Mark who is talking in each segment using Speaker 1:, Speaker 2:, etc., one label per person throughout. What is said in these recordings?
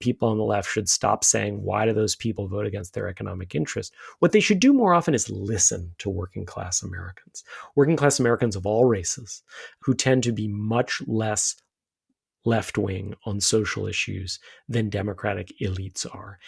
Speaker 1: people on the left should stop saying, why do those people vote against their economic interests? What they should do more often is listen to working class Americans of all races, who tend to be much less left-wing on social issues than Democratic elites are.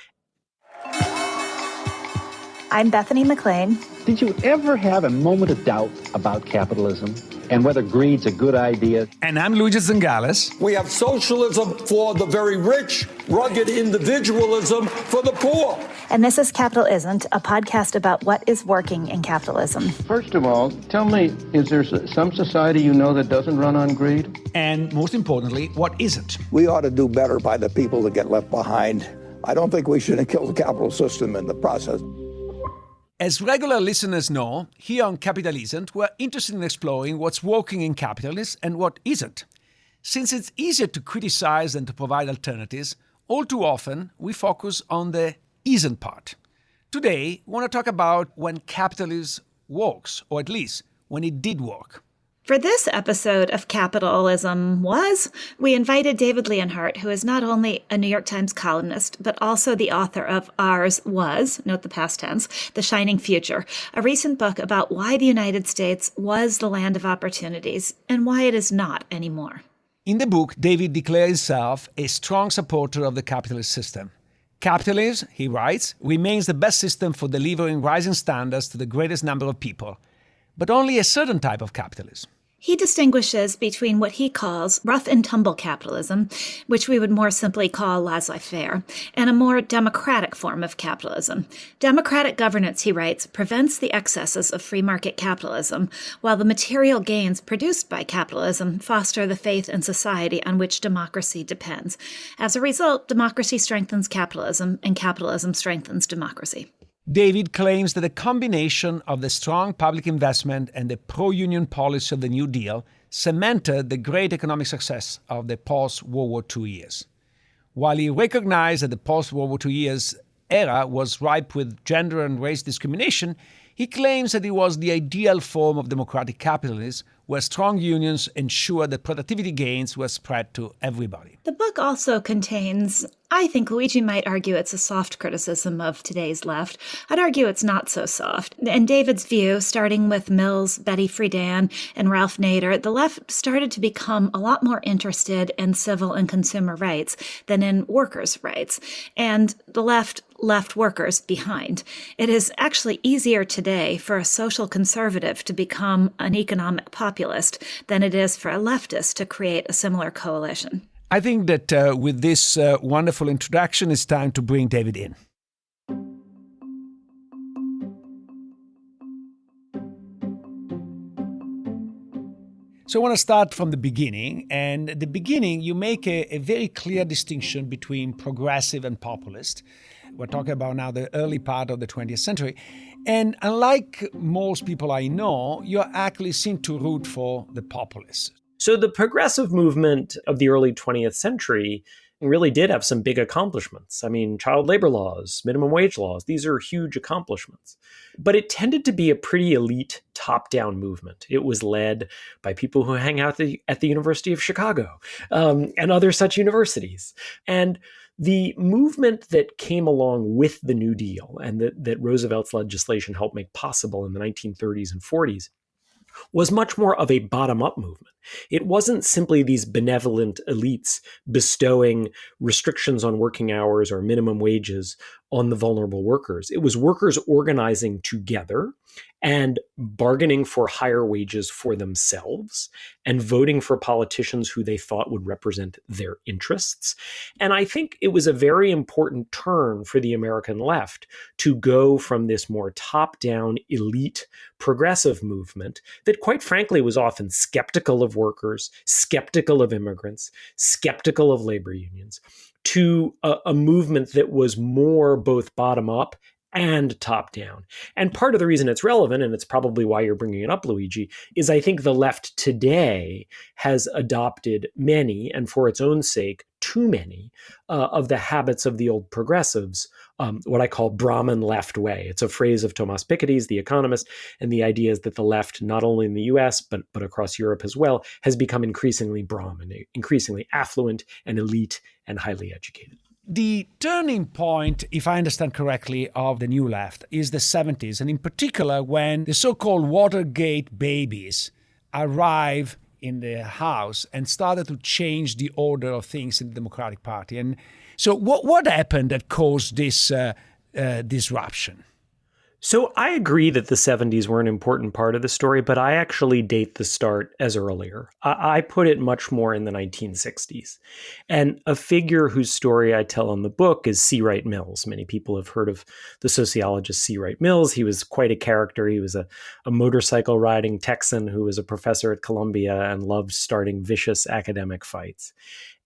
Speaker 2: I'm Bethany McLean.
Speaker 3: Did you ever have a moment of doubt about capitalism and whether greed's a good idea?
Speaker 4: And I'm Luigi Zingales.
Speaker 5: We have socialism for the very rich, rugged individualism for the poor.
Speaker 2: And this is Capital Isn't, a podcast about what is working in capitalism.
Speaker 6: First of all, tell me, is there some society you know that doesn't run on greed?
Speaker 4: And most importantly, what isn't?
Speaker 7: We ought to do better by the people that get left behind. I don't think we should kill the capital system in the process.
Speaker 4: As regular listeners know, here on Capitalism, we're interested in exploring what's working in capitalism and what isn't. Since it's easier to criticize than to provide alternatives, all too often we focus on the isn't part. Today, we want to talk about when capitalism works, or at least when it did work.
Speaker 2: For this episode of Capitalism-Was, we invited David Leonhardt, who is not only a New York Times columnist, but also the author of Ours Was, note the past tense, The Shining Future, a recent book about why the United States was the land of opportunities and why it is not anymore.
Speaker 4: In the book, David declares himself a strong supporter of the capitalist system. Capitalism, he writes, remains the best system for delivering rising standards to the greatest number of people, but only a certain type of capitalism.
Speaker 2: He distinguishes between what he calls rough-and-tumble capitalism, which we would more simply call laissez-faire, and a more democratic form of capitalism. Democratic governance, he writes, prevents the excesses of free market capitalism, while the material gains produced by capitalism foster the faith in society on which democracy depends. As a result, democracy strengthens capitalism, and capitalism strengthens democracy.
Speaker 4: David claims that a combination of the strong public investment and the pro-union policy of the New Deal cemented the great economic success of the post-World War II years. While he recognized that the post-World War II years era was ripe with gender and race discrimination, he claims that it was the ideal form of democratic capitalism where strong unions ensured that productivity gains were spread to everybody.
Speaker 2: The book also contains, I think Luigi might argue it's a soft criticism of today's left. I'd argue it's not so soft. In David's view, starting with Mills, Betty Friedan, and Ralph Nader, the left started to become a lot more interested in civil and consumer rights than in workers' rights. And the left workers behind. It is actually easier today for a social conservative to become an economic populist than it is for a leftist to create a similar coalition.
Speaker 4: I think that with this wonderful introduction, it's time to bring David in. So I want to start from the beginning. And at the beginning, you make a very clear distinction between progressive and populist. We're talking about now the early part of the 20th century. And unlike most people I know, you actually seem to root for the populists.
Speaker 1: So the progressive movement of the early 20th century really did have some big accomplishments. I mean, child labor laws, minimum wage laws, these are huge accomplishments. But it tended to be a pretty elite top-down movement. It was led by people who hang out at the University of Chicago and other such universities. And the movement that came along with the New Deal and that Roosevelt's legislation helped make possible in the 1930s and 40s was much more of a bottom-up movement. It wasn't simply these benevolent elites bestowing restrictions on working hours or minimum wages on the vulnerable workers. It was workers organizing together and bargaining for higher wages for themselves and voting for politicians who they thought would represent their interests. And I think it was a very important turn for the American left to go from this more top-down elite progressive movement that, quite frankly, was often skeptical of workers, skeptical of immigrants, skeptical of labor unions, to a movement that was more both bottom-up and top-down. And part of the reason it's relevant, and it's probably why you're bringing it up, Luigi, is I think the left today has adopted many, and for its own sake, too many, of the habits of the old progressives, what I call Brahmin left way. It's a phrase of Thomas Piketty's, The Economist, and the idea is that the left, not only in the US, but across Europe as well, has become increasingly Brahmin, increasingly affluent and elite and highly educated.
Speaker 4: The turning point, if I understand correctly, of the New Left is the 70s, and in particular when the so-called Watergate babies arrive in the House and started to change the order of things in the Democratic Party. And so what happened that caused this disruption?
Speaker 1: So I agree that the 70s were an important part of the story, but I actually date the start as earlier. I put it much more in the 1960s. And a figure whose story I tell in the book is C. Wright Mills. Many people have heard of the sociologist C. Wright Mills. He was quite a character. He was a motorcycle riding Texan who was a professor at Columbia and loved starting vicious academic fights.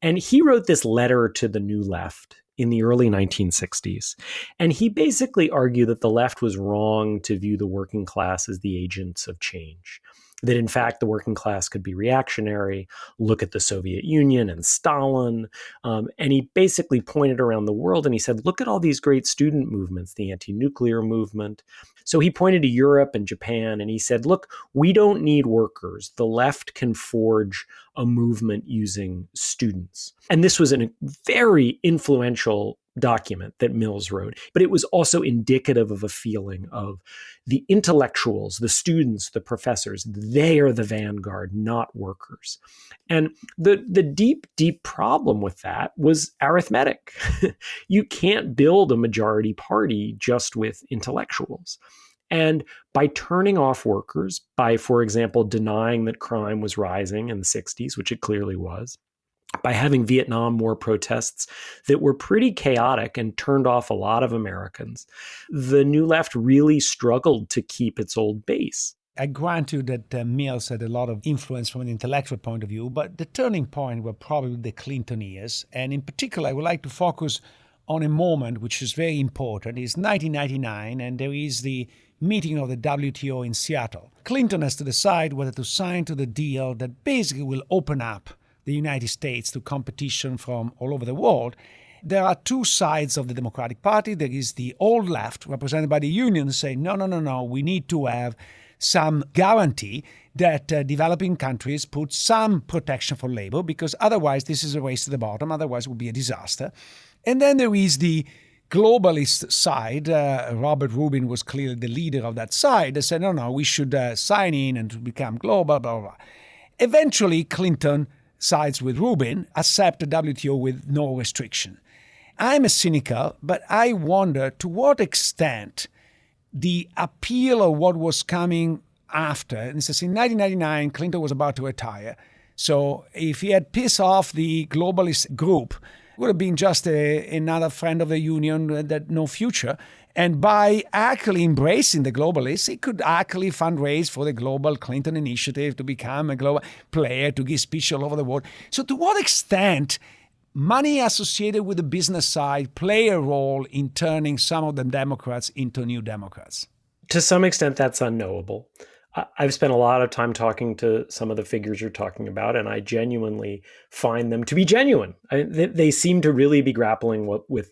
Speaker 1: And he wrote this letter to the New Left in the early 1960s. And he basically argued that the left was wrong to view the working class as the agents of change. That in fact, the working class could be reactionary, look at the Soviet Union and Stalin. And he basically pointed around the world and he said, look at all these great student movements, the anti-nuclear movement. So he pointed to Europe and Japan and he said, look, we don't need workers. The left can forge a movement using students. And this was a very influential document that Mills wrote, but it was also indicative of a feeling of the intellectuals, the students, the professors, they are the vanguard, not workers. And the deep, deep problem with that was arithmetic. You can't build a majority party just with intellectuals. And by turning off workers, by, for example, denying that crime was rising in the 60s, which it clearly was, by having Vietnam War protests that were pretty chaotic and turned off a lot of Americans, the New Left really struggled to keep its old base.
Speaker 4: I grant you that Mills had a lot of influence from an intellectual point of view, but the turning point were probably the Clinton years. And in particular, I would like to focus on a moment which is very important. It's 1999, and there is the meeting of the WTO in Seattle. Clinton has to decide whether to sign to the deal that basically will open up the United States to competition from all over the world. There are two sides of the Democratic Party. There is the old left, represented by the unions, saying, no, we need to have some guarantee that developing countries put some protection for labor, because otherwise this is a race to the bottom, otherwise it will be a disaster. And then there is the globalist side. Robert Rubin was clearly the leader of that side. They said, no, we should sign in and become global, blah, blah, blah. Eventually, Clinton sides with Rubin, accept the WTO with no restriction. I'm a cynical, but I wonder to what extent the appeal of what was coming after, and it says in 1999, Clinton was about to retire. So if he had pissed off the globalist group, it would have been just another friend of the union that no future. And by actually embracing the globalists, he could actually fundraise for the global Clinton initiative to become a global player, to give speeches all over the world. So to what extent money associated with the business side play a role in turning some of the Democrats into new Democrats?
Speaker 1: To some extent, that's unknowable. I've spent a lot of time talking to some of the figures you're talking about, and I genuinely find them to be genuine. They seem to really be grappling with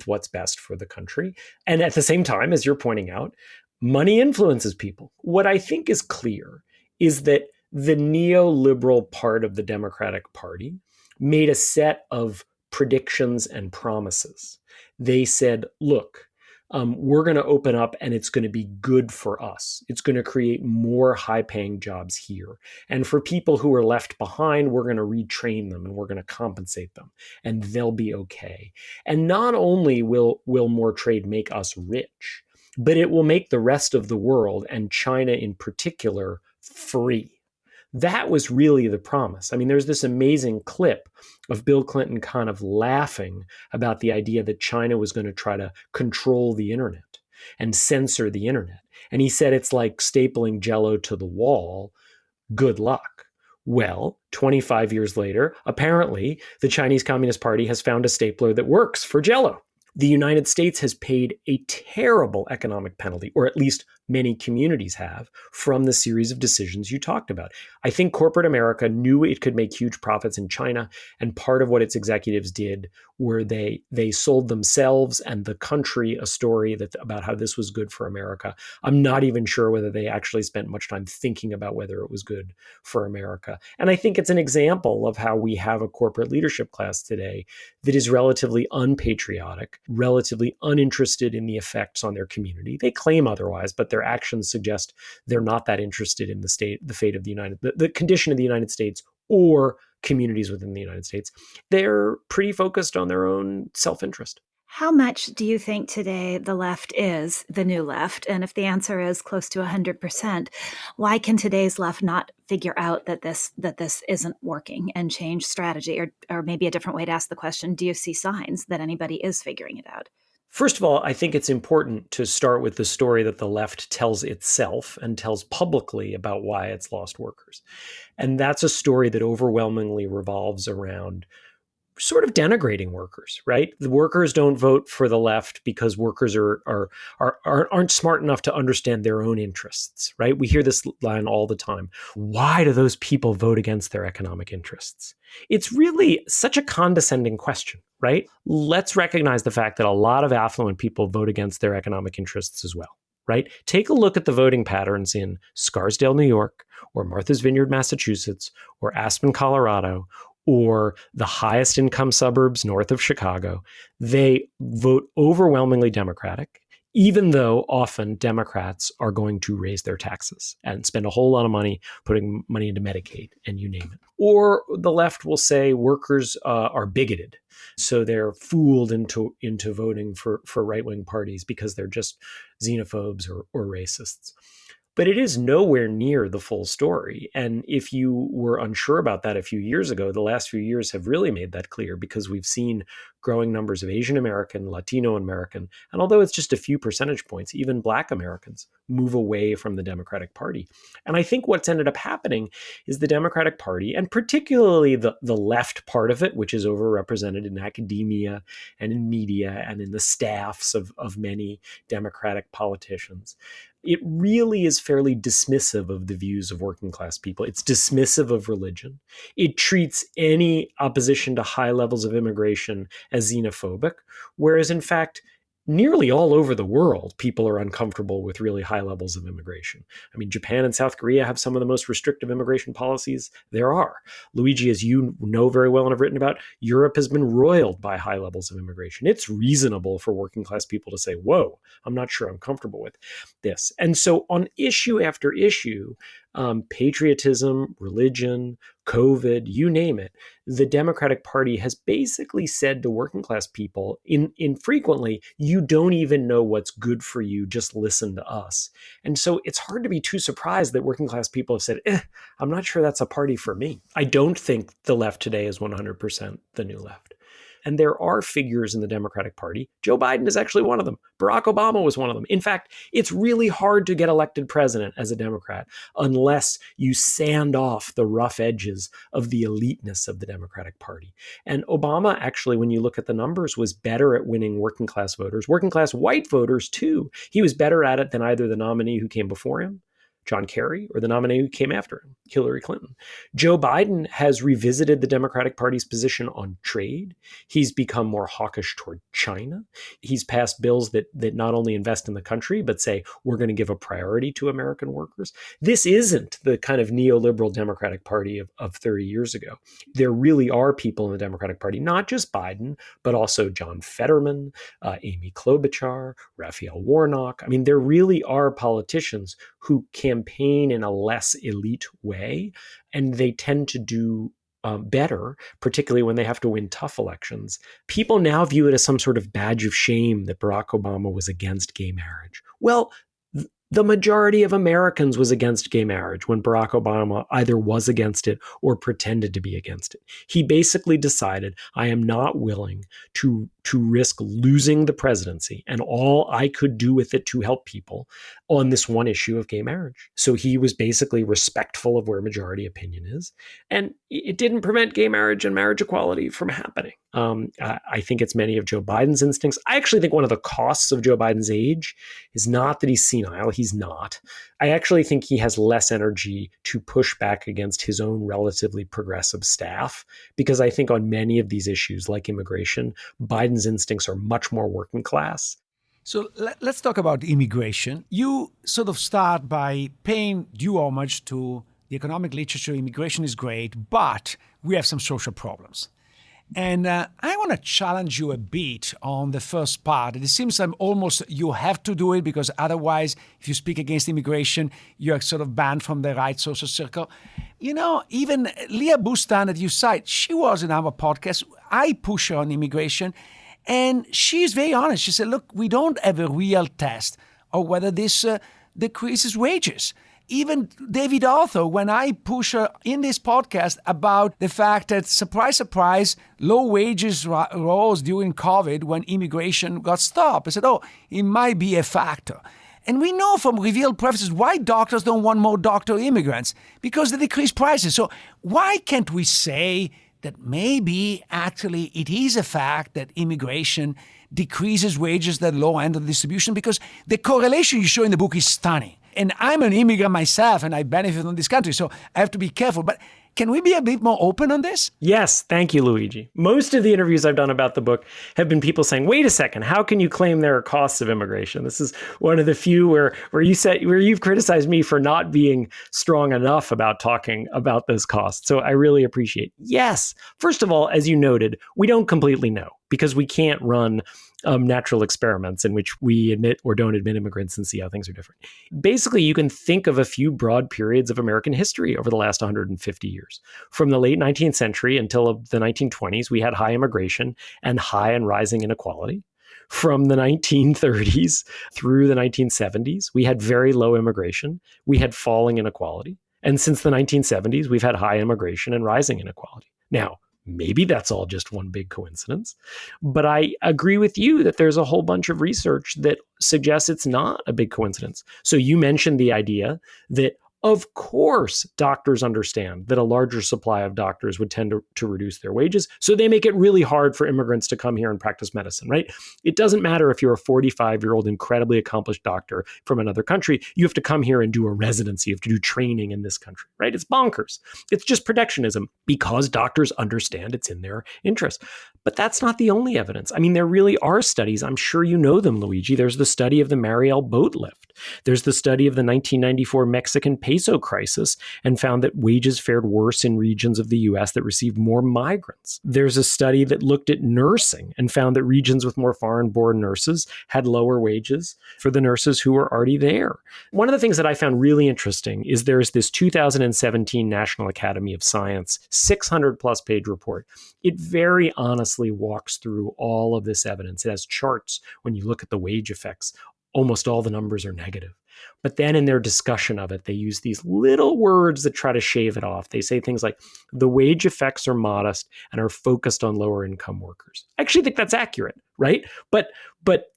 Speaker 1: what's best for the country. And at the same time, as you're pointing out, money influences people. What I think is clear is that the neoliberal part of the Democratic Party made a set of predictions and promises. They said, look, we're going to open up and it's going to be good for us. It's going to create more high-paying jobs here. And for people who are left behind, we're going to retrain them and we're going to compensate them and they'll be okay. And not only will more trade make us rich, but it will make the rest of the world, and China in particular, free. That was really the promise. I mean, there's this amazing clip of Bill Clinton kind of laughing about the idea that China was going to try to control the internet and censor the internet. And he said it's like stapling Jell-O to the wall. Good luck. Well, 25 years later, apparently the Chinese Communist Party has found a stapler that works for Jell-O. The United States has paid a terrible economic penalty, or at least many communities have from the series of decisions you talked about. I think corporate America knew it could make huge profits in China, and part of what its executives did were they sold themselves and the country a story about how this was good for America. I'm not even sure whether they actually spent much time thinking about whether it was good for America. And I think it's an example of how we have a corporate leadership class today that is relatively unpatriotic, relatively uninterested in the effects on their community. They claim otherwise, but their actions suggest they're not that interested in the fate of the condition of the United States or communities within the United States. They're pretty focused on their own self-interest.
Speaker 2: How much do you think today the left is the new left? And if the answer is close to 100%, why can today's left not figure out that this isn't working and change strategy? Or maybe a different way to ask the question, do you see signs that anybody is figuring it out?
Speaker 1: First of all, I think it's important to start with the story that the left tells itself and tells publicly about why it's lost workers. And that's a story that overwhelmingly revolves around sort of denigrating workers, right? The workers don't vote for the left because workers aren't smart enough to understand their own interests, right? We hear this line all the time. Why do those people vote against their economic interests? It's really such a condescending question, right? Let's recognize the fact that a lot of affluent people vote against their economic interests as well, right? Take a look at the voting patterns in Scarsdale, New York, or Martha's Vineyard, Massachusetts, or Aspen, Colorado, or the highest income suburbs north of Chicago. They vote overwhelmingly Democratic, even though often Democrats are going to raise their taxes and spend a whole lot of money putting money into Medicaid and you name it. Or the left will say workers are bigoted. So they're fooled into voting for right-wing parties because they're just xenophobes or racists. But it is nowhere near the full story. And if you were unsure about that a few years ago, the last few years have really made that clear because we've seen growing numbers of Asian American, Latino American, and although it's just a few percentage points, even Black Americans move away from the Democratic Party. And I think what's ended up happening is the Democratic Party, and particularly the left part of it, which is overrepresented in academia and in media and in the staffs of many Democratic politicians, it really is fairly dismissive of the views of working class people. It's dismissive of religion. It treats any opposition to high levels of immigration as xenophobic, whereas in fact, nearly all over the world, people are uncomfortable with really high levels of immigration. I mean, Japan and South Korea have some of the most restrictive immigration policies there are. Luigi, as you know very well and have written about, Europe has been roiled by high levels of immigration. It's reasonable for working class people to say, whoa, I'm not sure I'm comfortable with this. And so on issue after issue, patriotism, religion, COVID, you name it, the Democratic Party has basically said to working class people infrequently, you don't even know what's good for you, just listen to us. And so it's hard to be too surprised that working class people have said, I'm not sure that's a party for me. I don't think the left today is 100% the new left. And there are figures in the Democratic Party. Joe Biden is actually one of them. Barack Obama was one of them. In fact, it's really hard to get elected president as a Democrat unless you sand off the rough edges of the eliteness of the Democratic Party. And Obama, actually, when you look at the numbers, was better at winning working class voters, working class white voters, too. He was better at it than either the nominee who came before him, John Kerry, or the nominee who came after him, Hillary Clinton. Joe Biden has revisited the Democratic Party's position on trade. He's become more hawkish toward China. He's passed bills that not only invest in the country, but say, we're going to give a priority to American workers. This isn't the kind of neoliberal Democratic Party of 30 years ago. There really are people in the Democratic Party, not just Biden, but also John Fetterman, Amy Klobuchar, Raphael Warnock. I mean, there really are politicians who campaign in a less elite way, and they tend to do better, particularly when they have to win tough elections. People now view it as some sort of badge of shame that Barack Obama was against gay marriage. Well, the majority of Americans was against gay marriage when Barack Obama either was against it or pretended to be against it. He basically decided, I am not willing to to risk losing the presidency and all I could do with it to help people on this one issue of gay marriage. So he was basically respectful of where majority opinion is. And it didn't prevent gay marriage and marriage equality from happening. I think it's many of Joe Biden's instincts. I actually think one of the costs of Joe Biden's age is not that he's senile. He's not. I actually think he has less energy to push back against his own relatively progressive staff, because I think on many of these issues like immigration, Biden's instincts are much more working class.
Speaker 4: So let's talk about immigration. You sort of start by paying due homage to the economic literature. Immigration is great, but we have some social problems. And I want to challenge you a bit on the first part. It seems like almost you have to do it, because otherwise, if you speak against immigration, you're sort of banned from the right social circle. You know, even Leah Bustan that you cite, she was in our podcast. I push her on immigration, and she's very honest. She said, look, we don't have a real test of whether this decreases wages. Even David Arthur, when I push her in this podcast about the fact that, surprise, surprise, low wages rose during COVID when immigration got stopped. I said, oh, it might be a factor. And we know from revealed prefaces why doctors don't want more doctor immigrants, because they decrease prices. So why can't we say that maybe actually it is a fact that immigration decreases wages at the low end of the distribution? Because the correlation you show in the book is stunning. And I'm an immigrant myself, and I benefit from this country, so I have to be careful. But can we be a bit more open on this?
Speaker 1: Yes, thank you, Luigi. Most of the interviews I've done about the book have been people saying, wait a second, how can you claim there are costs of immigration? This is one of the few where you've criticized me for not being strong enough about talking about those costs. So I really appreciate. Yes, first of all, as you noted, we don't completely know, because we can't run natural experiments in which we admit or don't admit immigrants and see how things are different. Basically, you can think of a few broad periods of American history over the last 150 years. From the late 19th century until the 1920s, we had high immigration and high and rising inequality. From the 1930s through the 1970s, we had very low immigration. We had falling inequality. And since the 1970s, we've had high immigration and rising inequality. Now, maybe that's all just one big coincidence, but I agree with you that there's a whole bunch of research that suggests it's not a big coincidence. So you mentioned the idea that, of course, doctors understand that a larger supply of doctors would tend to reduce their wages. So they make it really hard for immigrants to come here and practice medicine, right? It doesn't matter if you're a 45-year-old incredibly accomplished doctor from another country. You have to come here and do a residency. You have to do training in this country, right? It's bonkers. It's just protectionism, because doctors understand it's in their interest. But that's not the only evidence. I mean, there really are studies. I'm sure you know them, Luigi. There's the study of the Mariel boat lift. There's the study of the 1994 Mexican peso crisis, and found that wages fared worse in regions of the U.S. that received more migrants. There's a study that looked at nursing and found that regions with more foreign-born nurses had lower wages for the nurses who were already there. One of the things that I found really interesting is there's this 2017 National Academy of Science 600-plus page report. It very honestly walks through all of this evidence. It has charts. When you look at the wage effects, almost all the numbers are negative. But then in their discussion of it, they use these little words that try to shave it off. They say things like, the wage effects are modest and are focused on lower income workers. I actually think that's accurate, right? But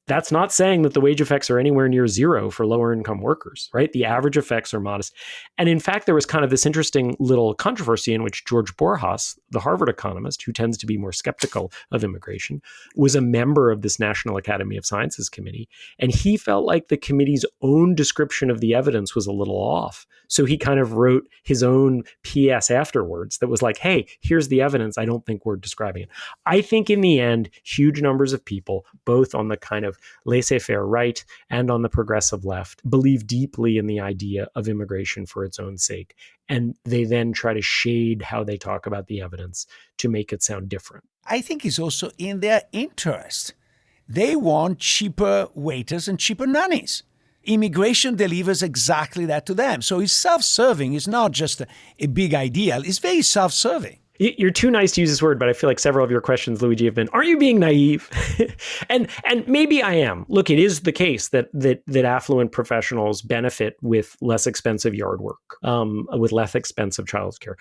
Speaker 1: that's not saying that the wage effects are anywhere near zero for lower income workers, right? The average effects are modest. And in fact, there was kind of this interesting little controversy in which George Borjas, the Harvard economist, who tends to be more skeptical of immigration, was a member of this National Academy of Sciences committee. And he felt like the committee's own description of the evidence was a little off. So he kind of wrote his own PS afterwards that was like, hey, here's the evidence. I don't think we're describing it. I think in the end, huge numbers of people, both on the kind of laissez-faire right and on the progressive left, believe deeply in the idea of immigration for its own sake. And they then try to shade how they talk about the evidence to make it sound different.
Speaker 4: I think it's also in their interest. They want cheaper waiters and cheaper nannies. Immigration delivers exactly that to them. So it's self-serving. It's not just a big ideal. It's very self-serving.
Speaker 1: You're too nice to use this word, but I feel like several of your questions, Luigi, have been, aren't you being naive? and maybe I am. Look, it is the case that affluent professionals benefit with less expensive yard work, with less expensive childcare.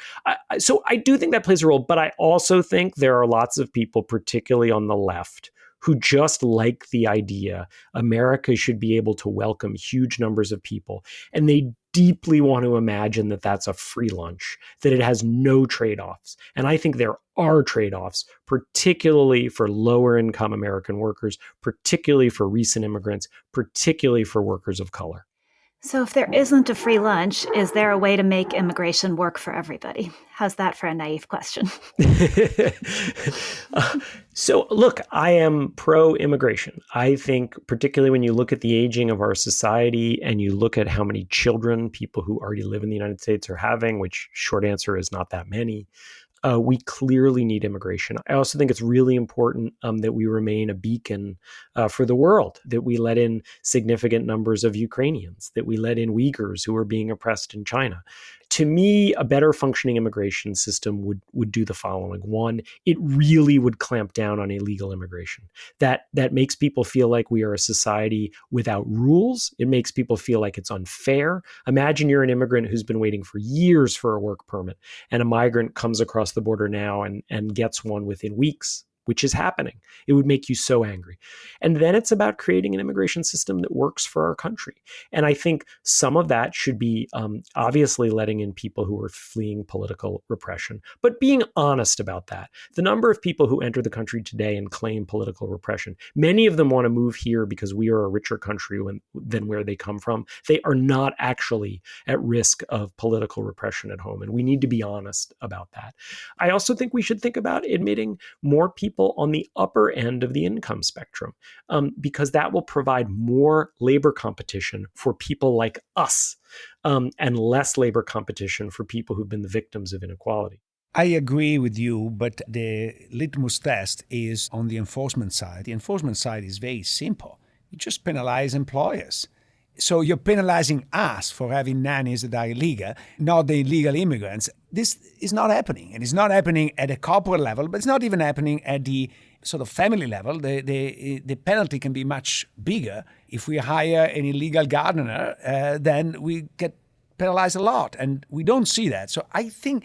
Speaker 1: So I do think that plays a role, but I also think there are lots of people, particularly on the left, who just like the idea America should be able to welcome huge numbers of people. And they deeply want to imagine that that's a free lunch, that it has no trade-offs. And I think there are trade-offs, particularly for lower income American workers, particularly for recent immigrants, particularly for workers of color.
Speaker 2: So if there isn't a free lunch, is there a way to make immigration work for everybody? How's that for a naive question?
Speaker 1: So look, I am pro-immigration. I think particularly when you look at the aging of our society and you look at how many children people who already live in the United States are having, which short answer is not that many, we clearly need immigration. I also think it's really important that we remain a beacon for the world, that we let in significant numbers of Ukrainians, that we let in Uyghurs who are being oppressed in China. To me, a better functioning immigration system would do the following. One, it really would clamp down on illegal immigration. That makes people feel like we are a society without rules. It makes people feel like it's unfair. Imagine you're an immigrant who's been waiting for years for a work permit, and a migrant comes across the border now and gets one within weeks, which is happening. It would make you so angry. And then it's about creating an immigration system that works for our country. And I think some of that should be obviously letting in people who are fleeing political repression, but being honest about that. The number of people who enter the country today and claim political repression, many of them want to move here because we are a richer country than where they come from. They are not actually at risk of political repression at home. And we need to be honest about that. I also think we should think about admitting more people on the upper end of the income spectrum, because that will provide more labor competition for people like us, and less labor competition for people who've been the victims of inequality.
Speaker 4: I agree with you, but the litmus test is on the enforcement side. The enforcement side is very simple. You just penalize employers. So you're penalizing us for having nannies that are illegal, not the illegal immigrants. This is not happening. And it's not happening at a corporate level, but it's not even happening at the sort of family level. The penalty can be much bigger. If we hire an illegal gardener, then we get penalized a lot. And we don't see that. So I think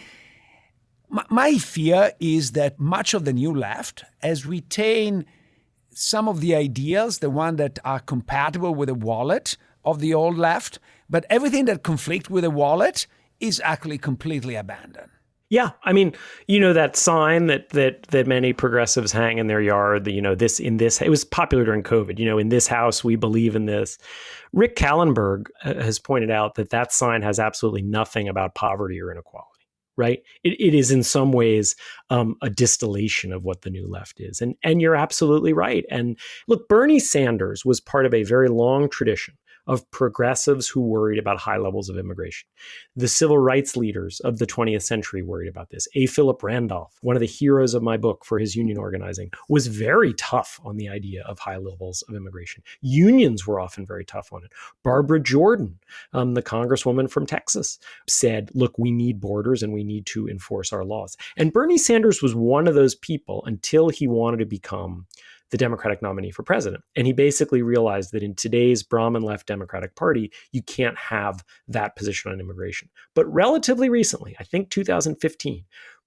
Speaker 4: my fear is that much of the new left has retained some of the ideals, the ones that are compatible with the wallet of the old left, but everything that conflicts with the wallet is actually completely abandoned.
Speaker 1: Yeah, I mean, that sign that many progressives hang in their yard, it was popular during COVID, in this house, we believe in this. Rick Kallenberg has pointed out that sign has absolutely nothing about poverty or inequality. Right? It is in some ways a distillation of what the new left is. And you're absolutely right. And look, Bernie Sanders was part of a very long tradition of progressives who worried about high levels of immigration. The civil rights leaders of the 20th century worried about this. A. Philip Randolph, one of the heroes of my book for his union organizing, was very tough on the idea of high levels of immigration. Unions were often very tough on it. Barbara Jordan, the congresswoman from Texas, said, look, we need borders and we need to enforce our laws. And Bernie Sanders was one of those people until he wanted to become the Democratic nominee for president. And he basically realized that in today's Brahmin left Democratic Party, you can't have that position on immigration. But relatively recently, I think 2015,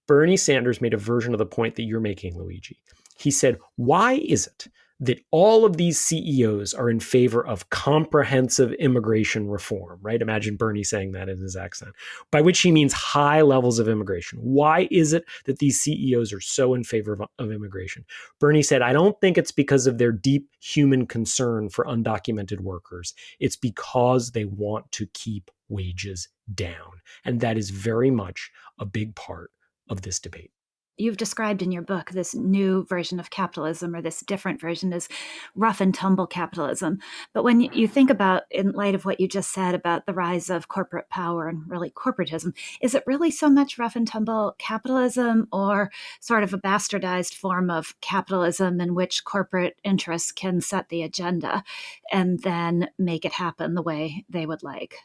Speaker 1: Bernie Sanders made a version of the point that you're making, Luigi. He said, why is it that all of these CEOs are in favor of comprehensive immigration reform, right? Imagine Bernie saying that in his accent, by which he means high levels of immigration. Why is it that these CEOs are so in favor of immigration? Bernie said, I don't think it's because of their deep human concern for undocumented workers. It's because they want to keep wages down. And that is very much a big part of this debate.
Speaker 2: You've described in your book this new version of capitalism, or this different version, as rough-and-tumble capitalism. But when you think about, in light of what you just said about the rise of corporate power and really corporatism, is it really so much rough-and-tumble capitalism, or sort of a bastardized form of capitalism in which corporate interests can set the agenda and then make it happen the way they would like?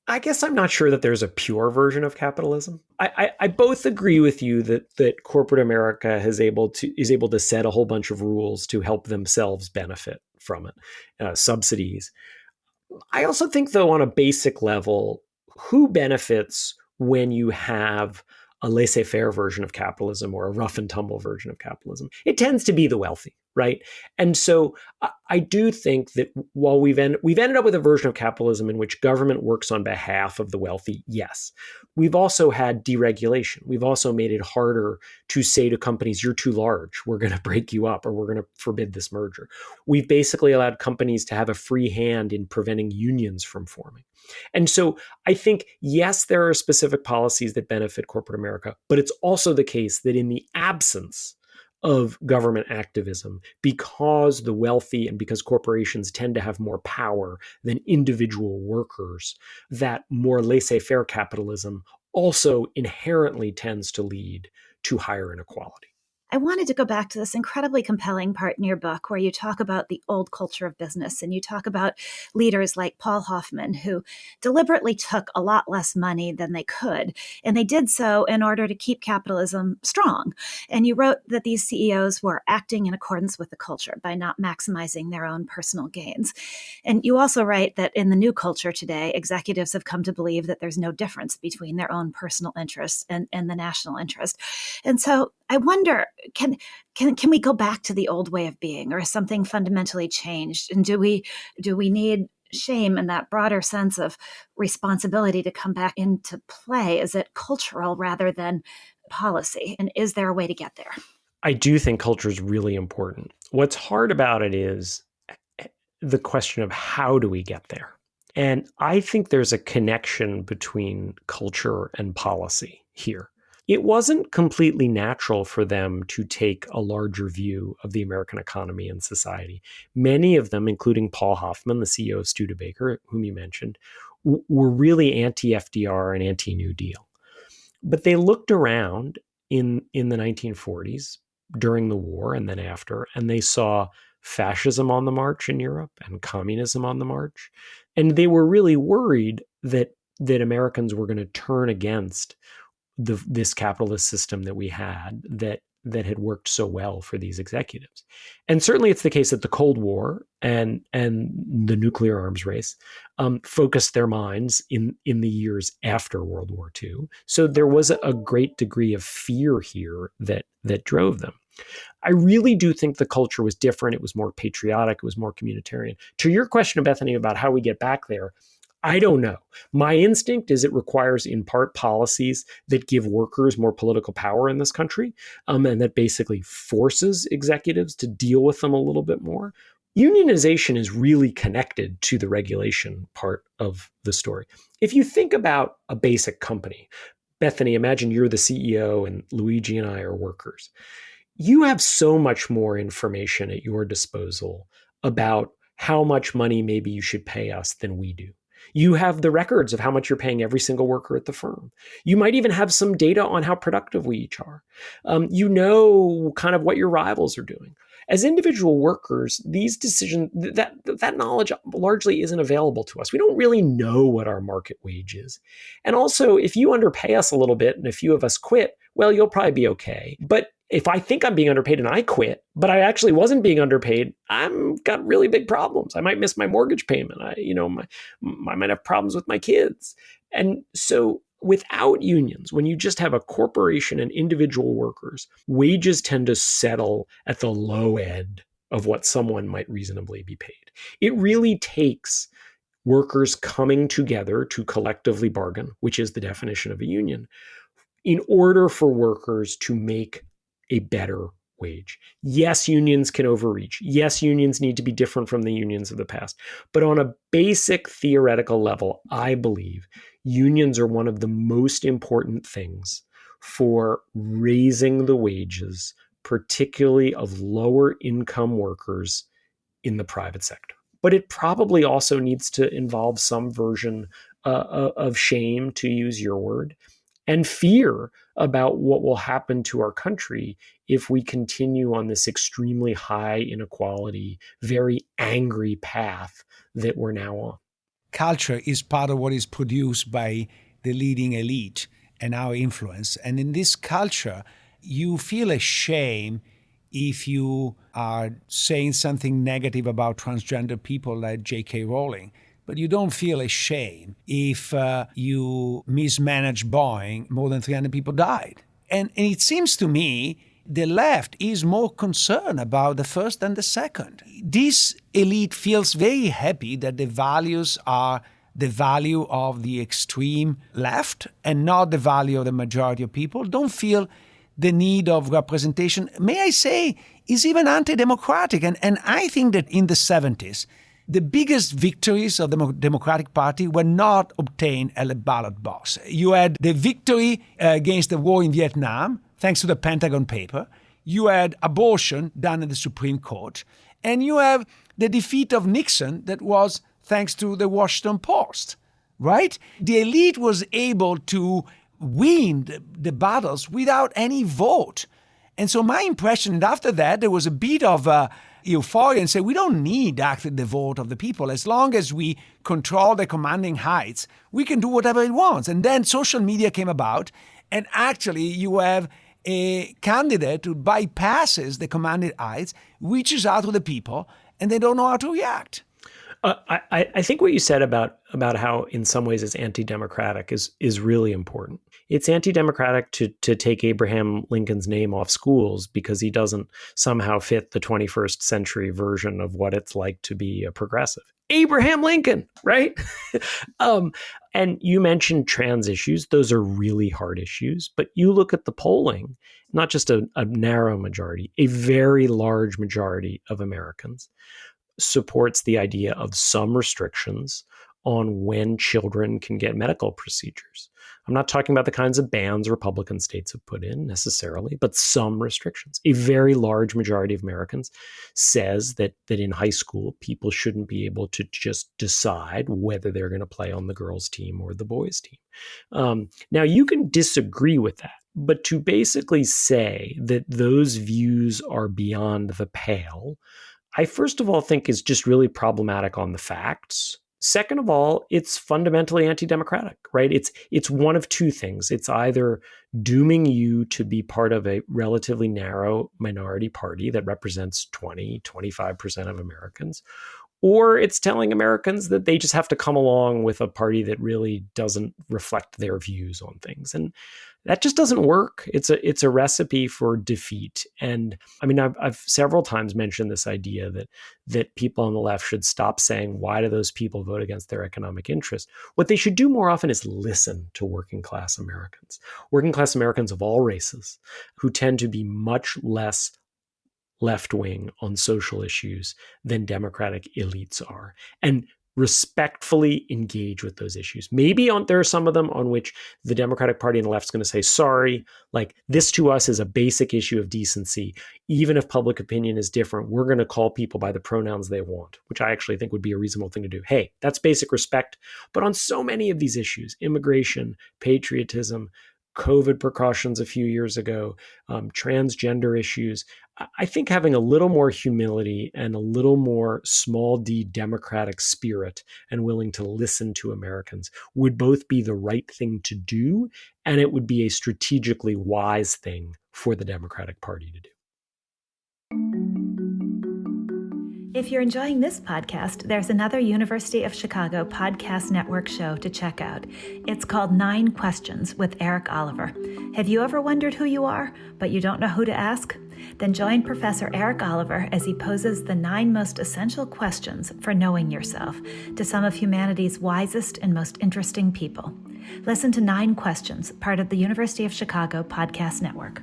Speaker 1: I guess I'm not sure that there's a pure version of capitalism. I both agree with you that corporate America is able to set a whole bunch of rules to help themselves benefit from it, subsidies. I also think, though, on a basic level, who benefits when you have a laissez-faire version of capitalism or a rough-and-tumble version of capitalism? It tends to be the wealthy, right? And so I do think that while we've ended up with a version of capitalism in which government works on behalf of the wealthy, yes, we've also had deregulation. We've also made it harder to say to companies, you're too large, we're going to break you up, or we're going to forbid this merger. We've basically allowed companies to have a free hand in preventing unions from forming. And so I think, yes, there are specific policies that benefit corporate America, but it's also the case that in the absence of government activism, because the wealthy and because corporations tend to have more power than individual workers, that more laissez-faire capitalism also inherently tends to lead to higher inequality.
Speaker 2: I wanted to go back to this incredibly compelling part in your book where you talk about the old culture of business, and you talk about leaders like Paul Hoffman, who deliberately took a lot less money than they could. And they did so in order to keep capitalism strong. And you wrote that these CEOs were acting in accordance with the culture by not maximizing their own personal gains. And you also write that in the new culture today, executives have come to believe that there's no difference between their own personal interests and the national interest. And so I wonder, can we go back to the old way of being, or has something fundamentally changed? And do we need shame and that broader sense of responsibility to come back into play? Is it cultural rather than policy? And is there a way to get there?
Speaker 1: I do think culture is really important. What's hard about it is the question of how do we get there? And I think there's a connection between culture and policy here. It wasn't completely natural for them to take a larger view of the American economy and society. Many of them, including Paul Hoffman, the CEO of Studebaker, whom you mentioned, were really anti-FDR and anti-New Deal. But they looked around in the 1940s, during the war and then after, and they saw fascism on the march in Europe and communism on the march. And they were really worried that Americans were going to turn against this capitalist system that we had that had worked so well for these executives. And certainly it's the case that the Cold War and the nuclear arms race focused their minds in the years after World War II. So there was a great degree of fear here that drove them. I really do think the culture was different. It was more patriotic. It was more communitarian. To your question, Bethany, about how we get back there, I don't know. My instinct is it requires in part policies that give workers more political power in this country, and that basically forces executives to deal with them a little bit more. Unionization is really connected to the regulation part of the story. If you think about a basic company, Bethany, imagine you're the CEO and Luigi and I are workers. You have so much more information at your disposal about how much money maybe you should pay us than we do. You have the records of how much you're paying every single worker at the firm. You might even have some data on how productive we each are. You know kind of what your rivals are doing. As individual workers, these decisions, that knowledge largely isn't available to us. We don't really know what our market wage is. And also, if you underpay us a little bit and a few of us quit, well, you'll probably be okay. But if I think I'm being underpaid and I quit, but I actually wasn't being underpaid, I've got really big problems. I might miss my mortgage payment. I might have problems with my kids. And so without unions, when you just have a corporation and individual workers, wages tend to settle at the low end of what someone might reasonably be paid. It really takes workers coming together to collectively bargain, which is the definition of a union, in order for workers to make a better wage. Yes, unions can overreach. Yes, unions need to be different from the unions of the past. But on a basic theoretical level, I believe unions are one of the most important things for raising the wages, particularly of lower income workers in the private sector. But it probably also needs to involve some version of shame, to use your word, and fear about what will happen to our country if we continue on this extremely high inequality, very angry path that we're now on.
Speaker 4: Culture is part of what is produced by the leading elite and our influence. And in this culture, you feel a shame if you are saying something negative about transgender people like J.K. Rowling. But you don't feel a shame if you mismanage Boeing, more than 300 people died. And it seems to me the left is more concerned about the first than the second. This elite feels very happy that the values are the value of the extreme left and not the value of the majority of people. Don't feel the need of representation, may I say, is even anti-democratic. And I think that in the 70s, the biggest victories of the Democratic Party were not obtained at a ballot box. You had the victory against the war in Vietnam, thanks to the Pentagon paper. You had abortion done in the Supreme Court. And you have the defeat of Nixon that was thanks to the Washington Post, right? The elite was able to win the battles without any vote. And so my impression, and after that, there was a bit of euphoria and say, we don't need actually the vote of the people. As long as we control the commanding heights, we can do whatever it wants. And then social media came about, and actually you have a candidate who bypasses the commanding heights, reaches out to the people, and they don't know how to react.
Speaker 1: I think what you said about how in some ways it's anti-democratic is really important. It's anti-democratic to take Abraham Lincoln's name off schools because he doesn't somehow fit the 21st century version of what it's like to be a progressive. Abraham Lincoln, right? And you mentioned trans issues. Those are really hard issues. But you look at the polling, not just a narrow majority, a very large majority of Americans supports the idea of some restrictions on when children can get medical procedures. I'm not talking about the kinds of bans Republican states have put in necessarily, but some restrictions. A very large majority of Americans says that in high school, people shouldn't be able to just decide whether they're going to play on the girls' team or the boys' team. Now, you can disagree with that, but to basically say that those views are beyond the pale, I first of all think is just really problematic on the facts. Second of all, it's fundamentally anti-democratic, right? It's one of two things. It's either dooming you to be part of a relatively narrow minority party that represents 20, 25% of Americans, or it's telling Americans that they just have to come along with a party that really doesn't reflect their views on things. And that just doesn't work. It's a recipe for defeat. And I mean, I've several times mentioned this idea that people on the left should stop saying, why do those people vote against their economic interests? What they should do more often is listen to working class Americans of all races, who tend to be much less left-wing on social issues than Democratic elites are, and respectfully engage with those issues. Maybe there are some of them on which the Democratic Party and the left is going to say, sorry, like this to us is a basic issue of decency. Even if public opinion is different, we're going to call people by the pronouns they want, which I actually think would be a reasonable thing to do. Hey, that's basic respect. But on so many of these issues, immigration, patriotism, COVID precautions a few years ago, transgender issues, I think having a little more humility and a little more small d democratic spirit and willing to listen to Americans would both be the right thing to do, and it would be a strategically wise thing for the Democratic Party to do.
Speaker 2: If you're enjoying this podcast, there's another University of Chicago Podcast Network show to check out. It's called 9 Questions with Eric Oliver. Have you ever wondered who you are, but you don't know who to ask? Then join Professor Eric Oliver as he poses the 9 most essential questions for knowing yourself to some of humanity's wisest and most interesting people. Listen to 9 Questions, part of the University of Chicago Podcast Network.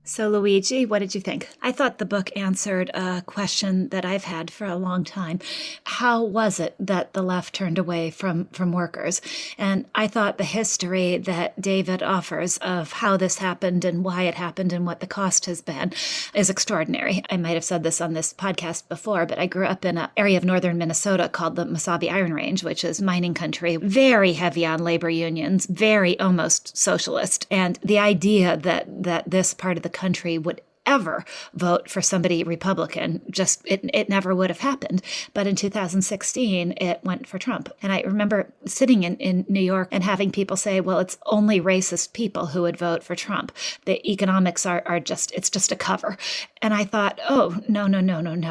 Speaker 2: So, Luigi, what did you think? I thought the book answered a question that I've had for a long time. How was it that the left turned away from workers? And I thought the history that David offers of how this happened and why it happened and what the cost has been is extraordinary. I might have said this on this podcast before, but I grew up in an area of northern Minnesota called the Mesabi Iron Range, which is mining country, very heavy on labor unions, very almost socialist. And the idea that this part of the country would ever vote for somebody Republican. Just it never would have happened. But in 2016, it went for Trump. And I remember sitting in New York and having people say, well, it's only racist people who would vote for Trump. The economics are just, it's just a cover. And I thought, oh, no,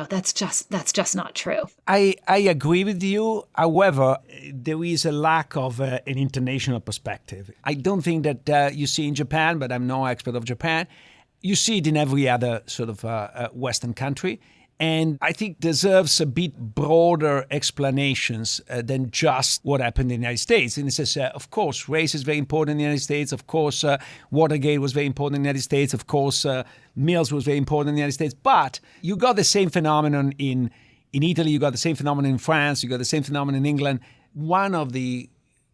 Speaker 2: that's just not true.
Speaker 4: I agree with you. However, there is a lack of an international perspective. I don't think that you see in Japan, but I'm no expert of Japan. You see it in every other sort of Western country. And I think deserves a bit broader explanations than just what happened in the United States. And it says, of course, race is very important in the United States. Of course, Watergate was very important in the United States. Of course, Mills was very important in the United States. But you got the same phenomenon in Italy. You got the same phenomenon in France. You got the same phenomenon in England. One of the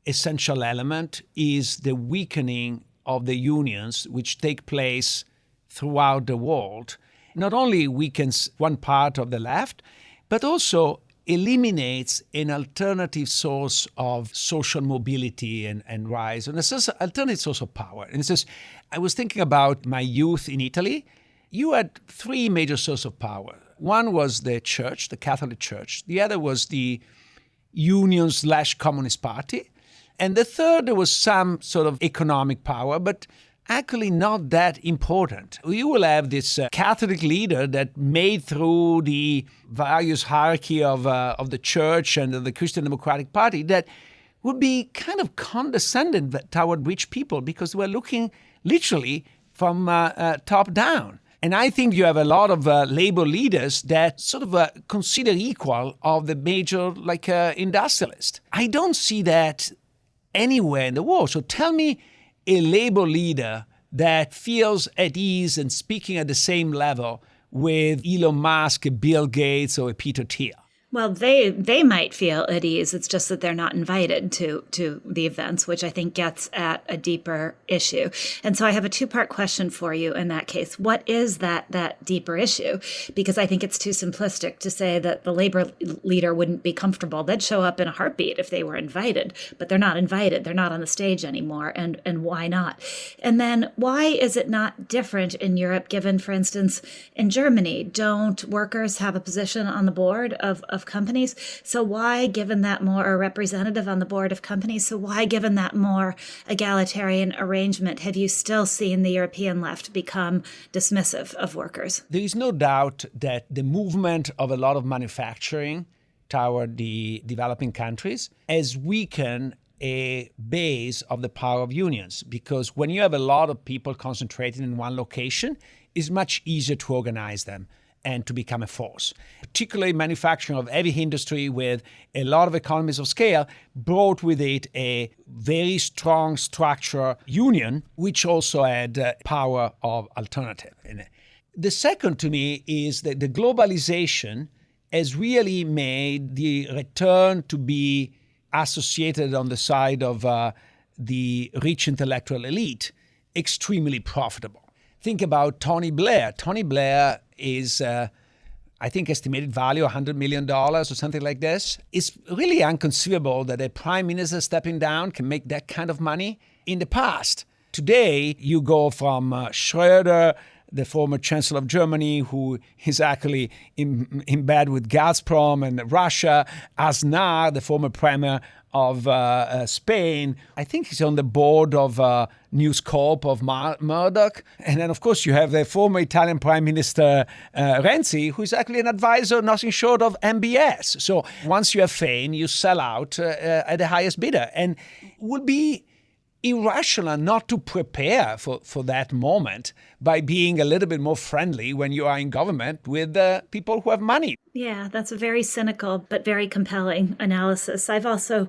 Speaker 4: essential element is the weakening of the unions, which take place throughout the world. Not only weakens one part of the left, but also eliminates an alternative source of social mobility and rise, and an alternative source of power. And it says, I was thinking about my youth in Italy. You had three major sources of power. One was the church, the Catholic Church. The other was the Union/Communist Party. And the third, there was some sort of economic power, but actually not that important. You will have this Catholic leader that made through the various hierarchy of the church and of the Christian Democratic Party that would be kind of condescending toward rich people because we're looking literally from top down. And I think you have a lot of labor leaders that sort of consider equal of the major industrialists. I don't see that anywhere in the world. So tell me a labor leader that feels at ease and speaking at the same level with Elon Musk, Bill Gates, or Peter Thiel.
Speaker 2: Well, they might feel at ease. It's just that they're not invited to the events, which I think gets at a deeper issue. And so I have a two-part question for you in that case. What is that deeper issue? Because I think it's too simplistic to say that the labor leader wouldn't be comfortable. They'd show up in a heartbeat if they were invited, but they're not invited. They're not on the stage anymore. And why not? And then why is it not different in Europe, given, for instance, in Germany, don't workers have a position on the board of companies? So why, given that more a representative on the board of companies, so why, given that more egalitarian arrangement, have you still seen the European left become dismissive of workers?
Speaker 4: There is no doubt that the movement of a lot of manufacturing toward the developing countries has weakened a base of the power of unions, because when you have a lot of people concentrated in one location, it's much easier to organize them and to become a force. Particularly manufacturing of heavy industry with a lot of economies of scale brought with it a very strong structure union, which also had power of alternative in it. The second to me is that the globalization has really made the return to be associated on the side of the rich intellectual elite extremely profitable. Think about Tony Blair. Tony Blair is, I think, estimated value $100 million or something like this. It's really inconceivable that a prime minister stepping down can make that kind of money in the past. Today, you go from Schröder, the former chancellor of Germany, who is actually in bed with Gazprom and Russia, Aznar, the former premier of Spain. I think he's on the board of News Corp of Murdoch. And then, of course, you have the former Italian Prime Minister Renzi, who is actually an advisor, nothing short of MBS. So once you have fame, you sell out at the highest bidder. And it would be irrational not to prepare for that moment by being a little bit more friendly when you are in government with people who have money.
Speaker 2: Yeah, that's a very cynical but very compelling analysis. I've also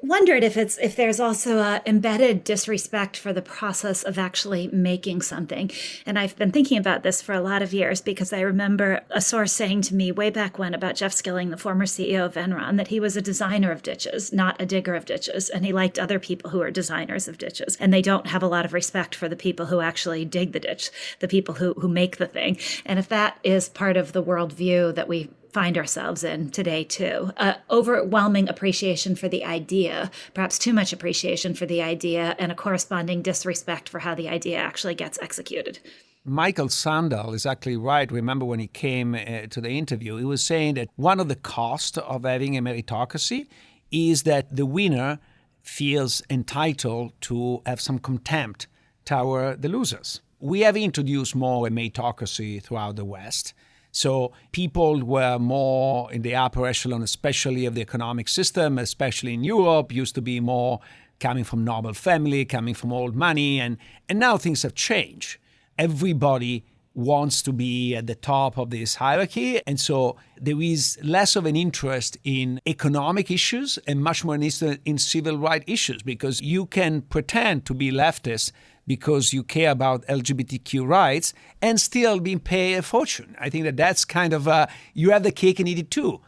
Speaker 2: wondered if there's also a embedded disrespect for the process of actually making something. And I've been thinking about this for a lot of years because I remember a source saying to me way back when about Jeff Skilling, the former CEO of Enron, that he was a designer of ditches, not a digger of ditches. And he liked other people who are designers of ditches. And they don't have a lot of respect for the people who actually dig the ditch, the people who make the thing. And if that is part of the worldview that we find ourselves in today, too. Overwhelming appreciation for the idea, perhaps too much appreciation for the idea, and a corresponding disrespect for how the idea actually gets executed.
Speaker 4: Michael Sandel is actually right. Remember when he came to the interview, he was saying that one of the costs of having a meritocracy is that the winner feels entitled to have some contempt toward the losers. We have introduced more a meritocracy throughout the West. So people were more in the upper echelon, especially of the economic system, especially in Europe, used to be more coming from noble family, coming from old money. And now things have changed. Everybody wants to be at the top of this hierarchy. And so there is less of an interest in economic issues and much more interest in civil rights issues, because you can pretend to be leftist because you care about LGBTQ rights and still be paid a fortune. I think that that's kind of, you have the cake and eat it too.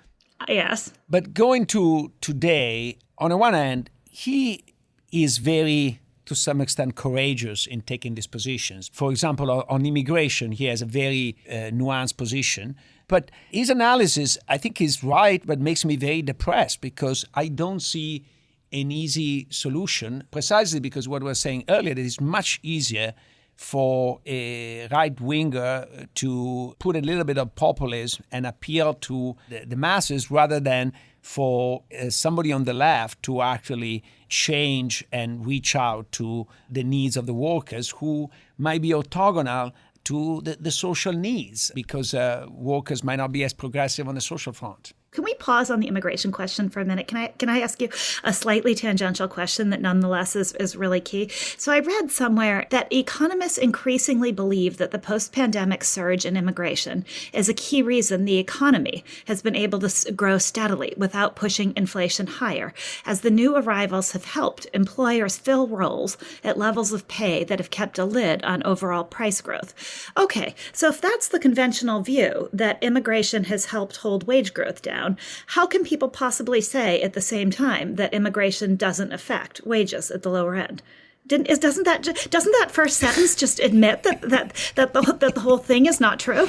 Speaker 2: Yes.
Speaker 4: But going to today, on the one hand, he is very, to some extent, courageous in taking these positions. For example, on immigration, he has a very nuanced position. But his analysis, I think, is right, but makes me very depressed because I don't see an easy solution, precisely because what we were saying earlier, that it's much easier for a right-winger to put a little bit of populism and appeal to the masses rather than for somebody on the left to actually change and reach out to the needs of the workers who might be orthogonal to the social needs, because workers might not be as progressive on the social front.
Speaker 2: Can we pause on the immigration question for a minute? Can I ask you a slightly tangential question that nonetheless is really key? So I read somewhere that economists increasingly believe that the post-pandemic surge in immigration is a key reason the economy has been able to grow steadily without pushing inflation higher, as the new arrivals have helped employers fill roles at levels of pay that have kept a lid on overall price growth. Okay, so if that's the conventional view, that immigration has helped hold wage growth down, how can people possibly say at the same time that immigration doesn't affect wages at the lower end? Doesn't that first sentence just admit that the whole thing is not true?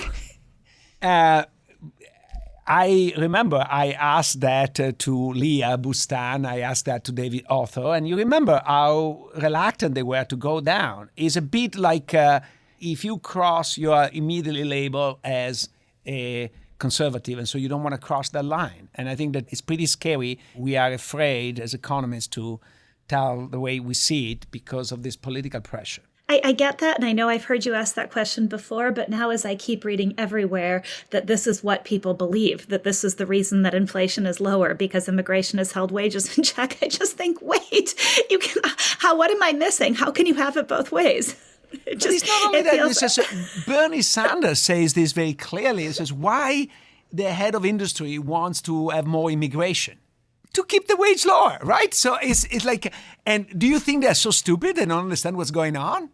Speaker 4: I remember I asked that to Leah Bustan, I asked that to David Arthur, and you remember how reluctant they were to go down. It's a bit like if you cross, you are immediately labeled as a conservative, and so you don't want to cross that line. And I think that it's pretty scary. We are afraid as economists to tell the way we see it because of this political pressure.
Speaker 2: I get that, and I know I've heard you ask that question before, but now as I keep reading everywhere that this is what people believe, that this is the reason that inflation is lower because immigration has held wages in check, I just think, wait, what am I missing? How can you have it both ways?
Speaker 4: It's not only that. Bernie Sanders says this very clearly. He says, why the head of industry wants to have more immigration? To keep the wage lower, right? So it's like, and do you think they're so stupid they don't understand what's going on?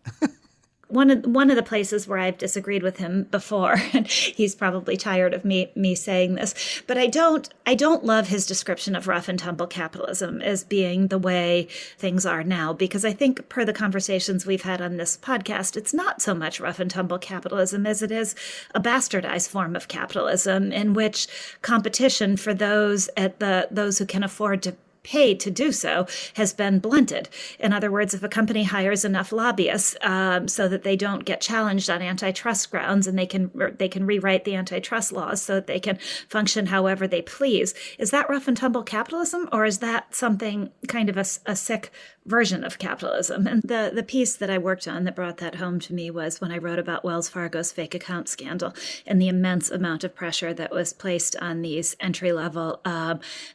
Speaker 2: One of the places where I've disagreed with him before, and he's probably tired of me saying this, but I don't love his description of rough and tumble capitalism as being the way things are now, because I think per the conversations we've had on this podcast, it's not so much rough and tumble capitalism as it is a bastardized form of capitalism in which competition for those who can afford to pay to do so has been blunted. In other words, if a company hires enough lobbyists so that they don't get challenged on antitrust grounds, and they can rewrite the antitrust laws so that they can function however they please, is that rough and tumble capitalism, or is that something kind of a sick version of capitalism? And the piece that I worked on that brought that home to me was when I wrote about Wells Fargo's fake account scandal and the immense amount of pressure that was placed on these entry-level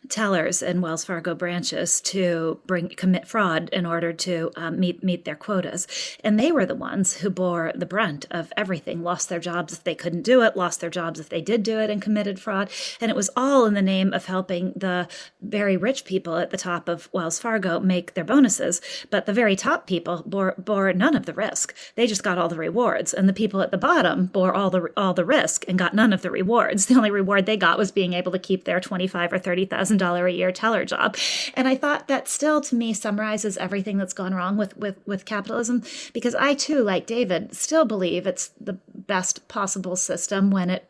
Speaker 2: tellers in Wells Fargo branches to commit fraud in order to meet their quotas. And they were the ones who bore the brunt of everything, lost their jobs if they couldn't do it, lost their jobs if they did do it and committed fraud. And it was all in the name of helping the very rich people at the top of Wells Fargo make their bonuses. But the very top people bore none of the risk. They just got all the rewards. And the people at the bottom bore all the risk and got none of the rewards. The only reward they got was being able to keep their $25,000 or $30,000 a year teller job. And I thought that still, to me, summarizes everything that's gone wrong with capitalism, because I, too, like David, still believe it's the best possible system when it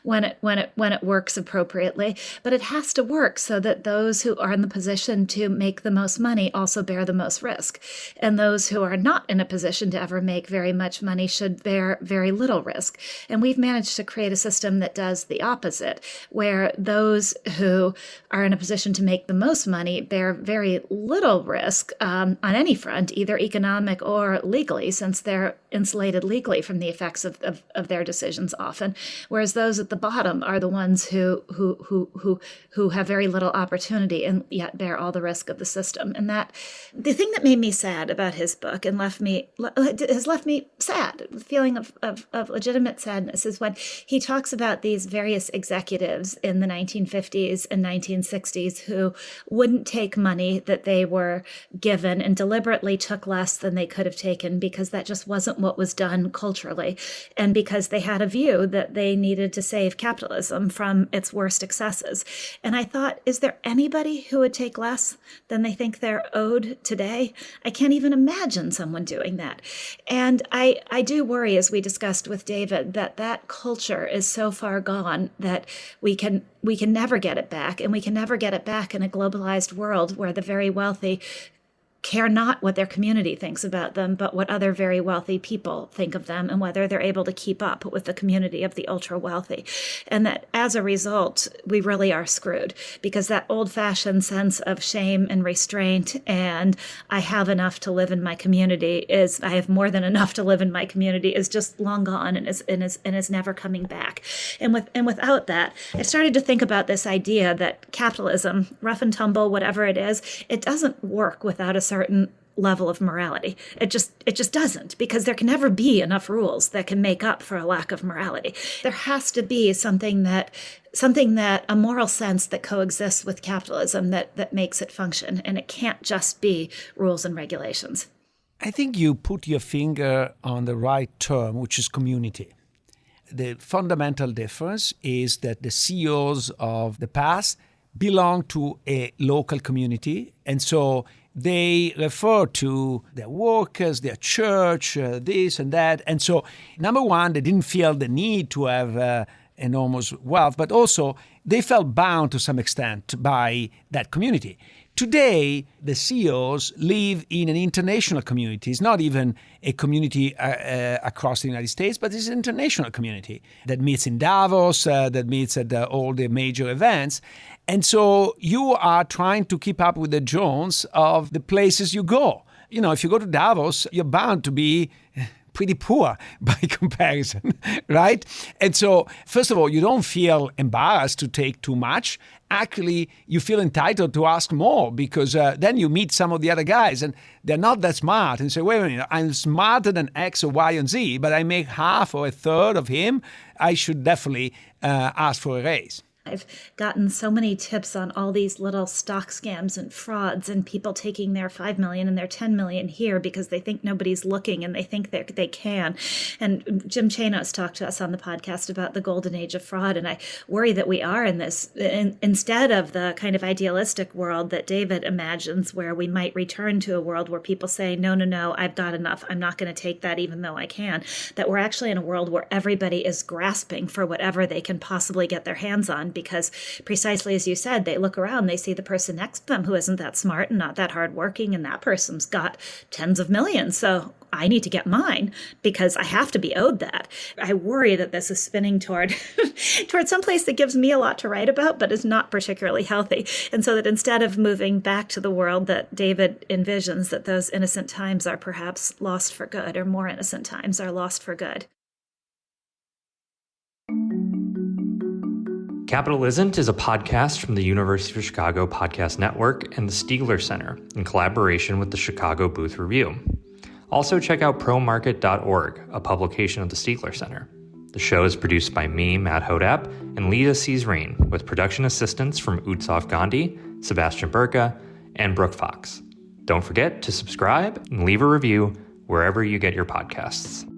Speaker 2: when it works appropriately, but it has to work so that those who are in the position to make the most money also bear the most risk. And those who are not in a position to ever make very much money should bear very little risk. And we've managed to create a system that does the opposite, where those who are in a position to make the most money bear very little risk on any front, either economic or legally, since they're insulated legally from the effects of their decisions often, whereas those at the bottom are the ones who have very little opportunity and yet bear all the risk of the system. And that the thing that made me sad about his book and has left me sad, the feeling of legitimate sadness, is when he talks about these various executives in the 1950s and 1960s who wouldn't take money that they were given and deliberately took less than they could have taken because that just wasn't what was done culturally, and because they had a view that they needed to save capitalism from its worst excesses. And I thought, is there anybody who would take less than they think they're owed today? I can't even imagine someone doing that. And I do worry, as we discussed with David, that culture is so far gone that we can never get it back, and we can never get it back in a globalized world where the very wealthy care not what their community thinks about them, but what other very wealthy people think of them and whether they're able to keep up with the community of the ultra wealthy. And that as a result, we really are screwed, because that old-fashioned sense of shame and restraint and I have enough to live in my community I have more than enough to live in my community is just long gone and is never coming back. And without that, I started to think about this idea that capitalism, rough and tumble, whatever it is, it doesn't work without a certain level of morality. It just doesn't, because there can never be enough rules that can make up for a lack of morality. There has to be something that a moral sense that coexists with capitalism that makes it function, and it can't just be rules and regulations.
Speaker 4: I think you put your finger on the right term, which is community. The fundamental difference is that the CEOs of the past belong to a local community, and so they refer to their workers, their church, this and that. And so, number one, they didn't feel the need to have enormous wealth, but also they felt bound to some extent by that community. Today, the CEOs live in an international community. It's not even a community across the United States, but it's an international community that meets in Davos, that meets at all the major events. And so you are trying to keep up with the Jones of the places you go. You know, if you go to Davos, you're bound to be pretty poor by comparison, right? And so, first of all, you don't feel embarrassed to take too much. Actually, you feel entitled to ask more, because then you meet some of the other guys and they're not that smart and say, wait a minute, I'm smarter than X or Y and Z, but I make half or a third of him. I should definitely ask for a raise.
Speaker 2: I've gotten so many tips on all these little stock scams and frauds and people taking their 5 million and their 10 million here because they think nobody's looking and they think they can. And Jim Chanos talked to us on the podcast about the golden age of fraud. And I worry that we are in this, instead of the kind of idealistic world that David imagines, where we might return to a world where people say, no, I've got enough. I'm not going to take that even though I can. That we're actually in a world where everybody is grasping for whatever they can possibly get their hands on, because precisely as you said, they look around, they see the person next to them who isn't that smart and not that hardworking, and that person's got tens of millions. So I need to get mine because I have to be owed that. I worry that this is spinning toward someplace that gives me a lot to write about, but is not particularly healthy. And so that instead of moving back to the world that David envisions, that those innocent times are perhaps lost for good, or more innocent times are lost for good.
Speaker 8: Capitalism is a podcast from the University of Chicago Podcast Network and the Stigler Center in collaboration with the Chicago Booth Review. Also check out promarket.org, a publication of the Stigler Center. The show is produced by me, Matt Hodap, and Lita Cesarine, with production assistance from Utsav Gandhi, Sebastian Burka, and Brooke Fox. Don't forget to subscribe and leave a review wherever you get your podcasts.